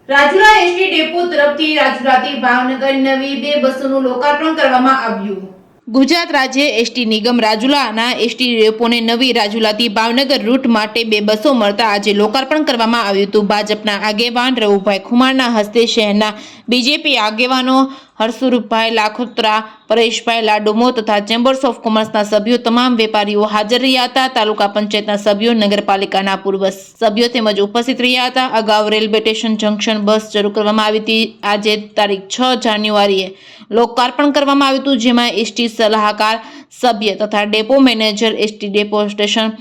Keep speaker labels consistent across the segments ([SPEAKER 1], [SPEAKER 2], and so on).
[SPEAKER 1] Rajula ST depot તરફથી રાજુલાથી ભાવનગર નવી 2 બસોનું લોકાર્પણ કરવામાં આવ્યું। ગુજરાત રાજ્ય એસટી નિગમ રાજુલાના એસટી ડેપોને નવી રાજુલાથી ભાવનગર રૂટ માટે 2 બસો મળતા આજે લોકાર્પણ કરવામાં આવ્યું હતું। ભાજપના આગેવાન રવુભાઈ ખુમાણના હસ્તે શહેરના બીજેપી આગેવાનો હરસુરભાઈ લાખોત્રા, પરેશભાઈ લાડુમો તથા ચેમ્બર્સ ઓફ કોમર્સના સભ્યો તમામ વેપારીઓ હાજર રહ્યા હતા। તાલુકા પંચાયતના સભ્યો, નગરપાલિકાના પૂર્વ સભ્યો તેમજ ઉપસ્થિત રહ્યા હતા। અગાઉ રેલવે સ્ટેશન જંકશન બસ શરૂ કરવામાં આવી હતી। આજે તારીખ 6 જાન્યુઆરીએ લોકાર્પણ કરવામાં આવ્યું હતું, જેમાં એસટી સલાહકાર સભ્ય તથા depot manager, ST depot station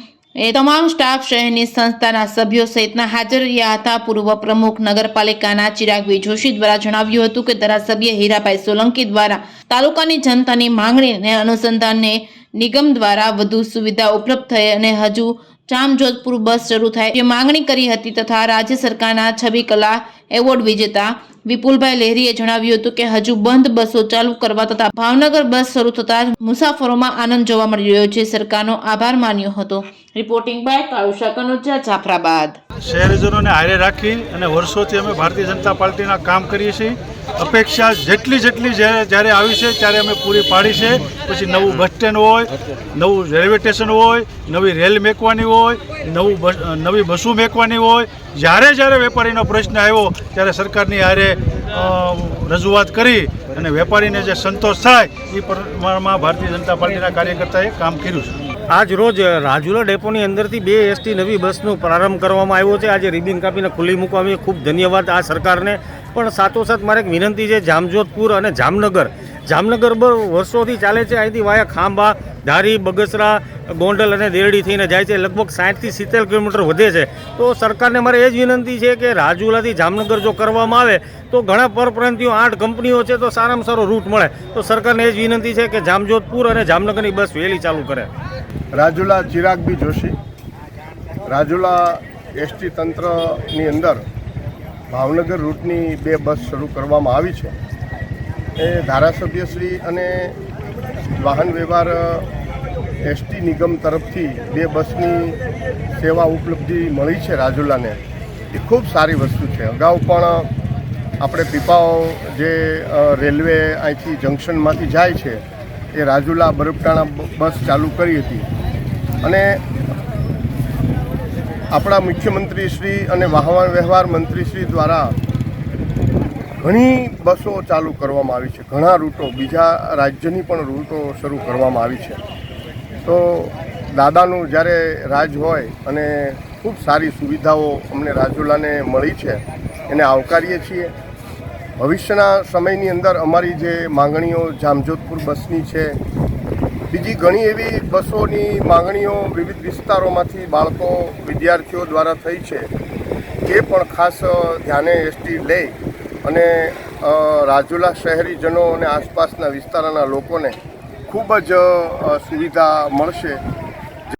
[SPEAKER 1] તમામ સ્ટાફ, શહેરની સંસ્થાના સભ્યો સહિતના હાજર રહ્યા હતા। પૂર્વ પ્રમુખ નગરપાલિકાના ચિરાગભાઈ જોશી દ્વારા જણાવ્યું હતું કે ધારાસભ્ય હીરાભાઈ સોલંકી દ્વારા તાલુકાની જનતાની માંગણીને અનુસંધાને નિગમ દ્વારા વધુ સુવિધા ઉપલબ્ધ થઈ અને હજુ જામજોધપુર બસ શરૂ થાય તે માંગણી કરી હતી તથા રાજ્ય સરકારના 6 કલા એવોર્ડ વિજેતા વિપુલભાઈ લહેરીએ જણાવ્યું હતું કે હજુ બંધ બસો ચાલુ કરવા તથા ભાવનગર બસ શરૂ થતાં મુસાફરોમાં આનંદ જોવા મળી રહ્યો છે। સરકારનો આભાર માન્યો હતો। Reporting by Kalusha Kanoja, Jafrabad.
[SPEAKER 2] શહેરીજનોને હારે રાખી અને વર્ષોથી અમે ભારતીય જનતા પાર્ટીના કામ કરીએ છીએ। અપેક્ષા જેટલી જ્યારે આવી છે ત્યારે અમે પૂરી પાડી છે। પછી નવું બસ સ્ટેન્ડ હોય, નવું રેલવે સ્ટેશન હોય, નવી રેલ મેકવાની હોય, નવી બસો મેકવાની હોય, જ્યારે વેપારીનો પ્રશ્ન આવ્યો ત્યારે સરકારની હારે રજૂઆત કરી અને વેપારીને જે સંતોષ થાય એ પ્રમાણમાં ભારતીય જનતા પાર્ટીના કાર્યકર્તાએ કામ કર્યું છે।
[SPEAKER 3] આજ રોજ રાજુલા ડેપોની અંદરથી 2 એસટી નવી બસનો પ્રારંભ કરવામાં આવ્યો છે। આજે રિબિન કાપીને ખુલ્લી મૂકવામાં આવી। ખૂબ ધન્યવાદ આ સરકારને। પણ સાથોસાથ મારે એક વિનંતી છે, જામજોધપુર અને જામનગર વર્ષોથી ચાલે છે। અહીંથી વાયા ખાંભા, ધારી, બગસરા, ગોંડલ અને દેરડી થઈને જાય છે। લગભગ 60 થી 70 કિલોમીટર વધે છે। તો સરકારને મારે એ જ વિનંતી છે કે રાજુલાથી જામનગર જો કરવામાં આવે તો ઘણા પરપ્રાંતિયો 8 કંપનીઓ છે તો સારામાં સારો રૂટ મળે। તો સરકારને એ જ વિનંતી છે કે જામજોધપુર અને જામનગરની બસ વહેલી ચાલુ કરે।
[SPEAKER 4] રાજુલા ચિરાગભાઈ જોશી। રાજુલા એસટી તંત્રની અંદર ભાવનગર રૂટની 2 બસ શરૂ કરવામાં આવી છે। એ ધારાસભ્યશ્રી અને વાહન વ્યવહાર એસટી નિગમ તરફથી 2 બસની સેવા ઉપલબ્ધિ મળી છે રાજુલાને। એ ખૂબ સારી વસ્તુ છે। અગાઉ પણ આપણે પીપાઓ જે રેલવે અહીંથી જંકશનમાંથી જાય છે એ રાજુલા બરબટાણા બસ ચાલુ કરી હતી અને આપણા મુખ્યમંત્રી શ્રી અને વાહન વ્યવહાર મંત્રી શ્રી દ્વારા ઘણી બસો ચાલુ કરવામાં આવી છે। ઘણા રૂટો, બીજા રાજ્યની પણ રૂટો શરૂ કરવામાં આવી છે। તો દાદાનું જ્યારે રાજ હોય અને ખૂબ સારી સુવિધાઓ અમને રાજુલાને મળી છે એને આવકારીએ છીએ। ભવિષ્યના સમયની અંદર અમારી જે માંગણીઓ જામજોધપુર બસની છે, બીજી ઘણી એવી બસોની માંગણીઓ વિવિધ વિસ્તારોમાંથી બાળકો, વિદ્યાર્થીઓ દ્વારા થઈ છે, એ પણ ખાસ ધ્યાને એસટી લઈ અને રાજુલા શહેરીજનો અને આસપાસના વિસ્તારના લોકોને ખૂબ જ સુવિધા મળશે